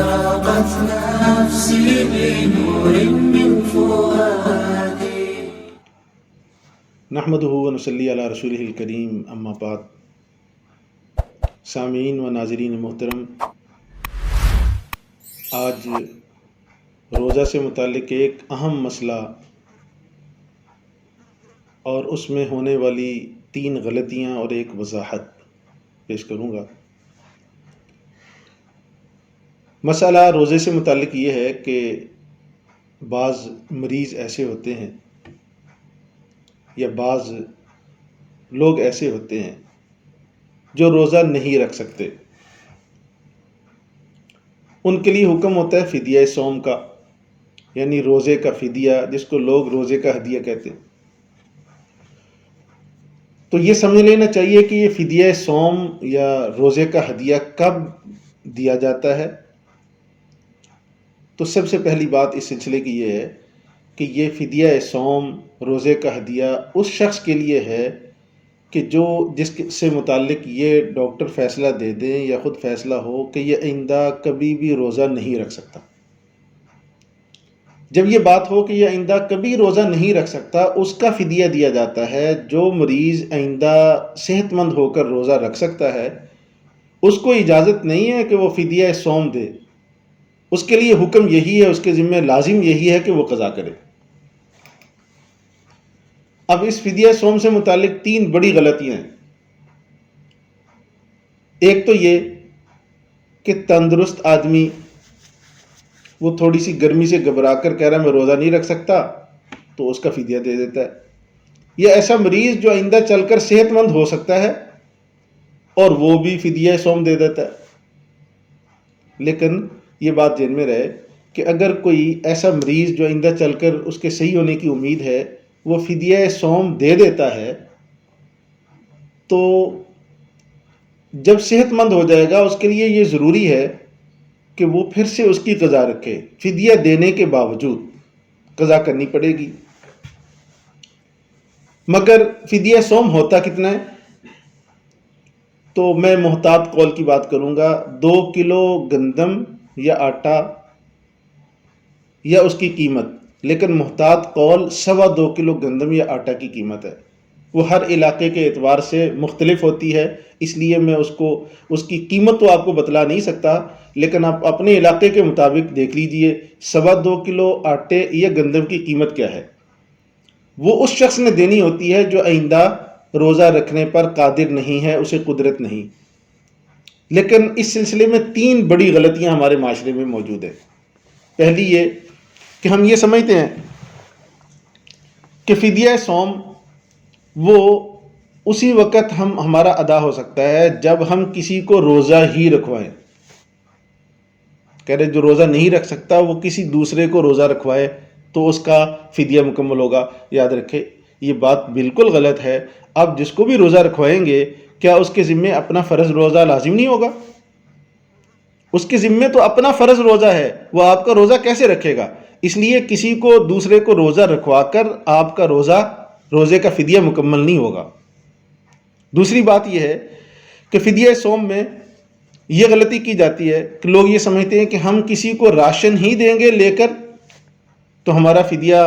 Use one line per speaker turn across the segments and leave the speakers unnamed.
أشرقت نفسي بنور من فؤادي.
نحمده ونصلی علی رسولہ الکریم، اما بعد. سامعین و ناظرین محترم، آج روزہ سے متعلق ایک اہم مسئلہ اور اس میں ہونے والی 3 غلطیاں اور ایک وضاحت پیش کروں گا. مسئلہ روزے سے متعلق یہ ہے کہ بعض مریض ایسے ہوتے ہیں یا بعض لوگ ایسے ہوتے ہیں جو روزہ نہیں رکھ سکتے. ان کے لیے حکم ہوتا ہے فدیہ صوم کا، یعنی روزے کا فدیہ، جس کو لوگ روزے کا ہدیہ کہتے ہیں. تو یہ سمجھ لینا چاہیے کہ یہ فدیہ صوم یا روزے کا ہدیہ کب دیا جاتا ہے. تو سب سے پہلی بات اس سلسلے کی یہ ہے کہ یہ فدیہ صوم، روزے کا ہدیہ اس شخص کے لیے ہے کہ جس سے متعلق یہ ڈاکٹر فیصلہ دے دیں یا خود فیصلہ ہو کہ یہ آئندہ کبھی بھی روزہ نہیں رکھ سکتا. جب یہ بات ہو کہ یہ آئندہ کبھی روزہ نہیں رکھ سکتا، اس کا فدیہ دیا جاتا ہے. جو مریض آئندہ صحت مند ہو کر روزہ رکھ سکتا ہے، اس کو اجازت نہیں ہے کہ وہ فدیہ صوم دے. اس کے لیے حکم یہی ہے، اس کے ذمہ لازم یہی ہے کہ وہ قضا کرے. اب اس فدیہ صوم سے متعلق 3 بڑی غلطیاں ہیں. ایک تو یہ کہ تندرست آدمی وہ تھوڑی سی گرمی سے گھبرا کر کہہ رہا میں روزہ نہیں رکھ سکتا، تو اس کا فدیہ دے دیتا ہے. یا ایسا مریض جو آئندہ چل کر صحت مند ہو سکتا ہے اور وہ بھی فدیہ صوم دے دیتا ہے. لیکن یہ بات ذہن میں رہے کہ اگر کوئی ایسا مریض جو آئندہ چل کر اس کے صحیح ہونے کی امید ہے، وہ فدیہ صوم دے دیتا ہے، تو جب صحت مند ہو جائے گا اس کے لیے یہ ضروری ہے کہ وہ پھر سے اس کی قضا رکھے. فدیہ دینے کے باوجود قضا کرنی پڑے گی. مگر فدیہ صوم ہوتا کتنا ہے؟ تو میں محتاط قول کی بات کروں گا. 2 کلو گندم یا آٹا یا اس کی قیمت، لیکن محتاط قول 2.25 کلو گندم یا آٹا کی قیمت ہے. وہ ہر علاقے کے اعتبار سے مختلف ہوتی ہے، اس لیے میں اس کی قیمت تو آپ کو بتلا نہیں سکتا، لیکن آپ اپنے علاقے کے مطابق دیکھ لیجئے 2.25 کلو آٹے یا گندم کی قیمت کیا ہے. وہ اس شخص نے دینی ہوتی ہے جو آئندہ روزہ رکھنے پر قادر نہیں ہے، اسے قدرت نہیں. لیکن اس سلسلے میں 3 بڑی غلطیاں ہمارے معاشرے میں موجود ہیں. پہلی یہ کہ ہم یہ سمجھتے ہیں کہ فدیہ صوم وہ اسی وقت ہمارا ادا ہو سکتا ہے جب ہم کسی کو روزہ ہی رکھوائیں. کہہ رہے جو روزہ نہیں رکھ سکتا وہ کسی دوسرے کو روزہ رکھوائے تو اس کا فدیہ مکمل ہوگا. یاد رکھے یہ بات بالکل غلط ہے. آپ جس کو بھی روزہ رکھوائیں گے، کیا اس کے ذمے اپنا فرض روزہ لازم نہیں ہوگا؟ اس کے ذمے تو اپنا فرض روزہ ہے، وہ آپ کا روزہ کیسے رکھے گا؟ اس لیے کسی کو دوسرے کو روزہ رکھوا کر آپ کا روزے کا فدیہ مکمل نہیں ہوگا. دوسری بات یہ ہے کہ فدیہ صوم میں یہ غلطی کی جاتی ہے کہ لوگ یہ سمجھتے ہیں کہ ہم کسی کو راشن ہی دیں گے لے کر تو ہمارا فدیہ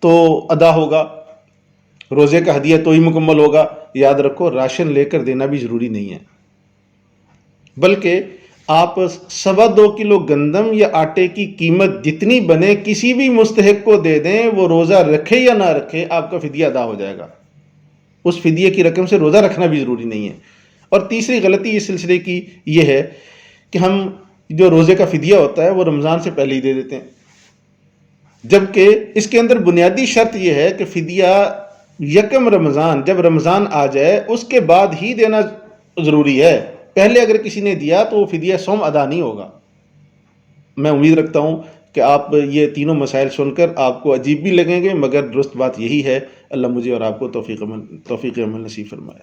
تو ادا ہوگا، روزے کا ہدیہ تو ہی مکمل ہوگا. یاد رکھو راشن لے کر دینا بھی ضروری نہیں ہے، بلکہ آپ 2.25 کلو گندم یا آٹے کی قیمت جتنی بنے کسی بھی مستحق کو دے دیں، وہ روزہ رکھے یا نہ رکھے آپ کا فدیہ ادا ہو جائے گا. اس فدیہ کی رقم سے روزہ رکھنا بھی ضروری نہیں ہے. اور تیسری غلطی اس سلسلے کی یہ ہے کہ ہم جو روزے کا فدیہ ہوتا ہے وہ رمضان سے پہلے ہی دے دیتے ہیں، جبکہ اس کے اندر بنیادی شرط یہ ہے کہ فدیہ یکم رمضان، جب رمضان آ جائے اس کے بعد ہی دینا ضروری ہے. پہلے اگر کسی نے دیا تو وہ فدیہ صوم ادا نہیں ہوگا. میں امید رکھتا ہوں کہ آپ یہ تینوں مسائل سن کر آپ کو عجیب بھی لگیں گے، مگر درست بات یہی ہے. اللہ مجھے اور آپ کو توفیق عمل نصیب فرمائے.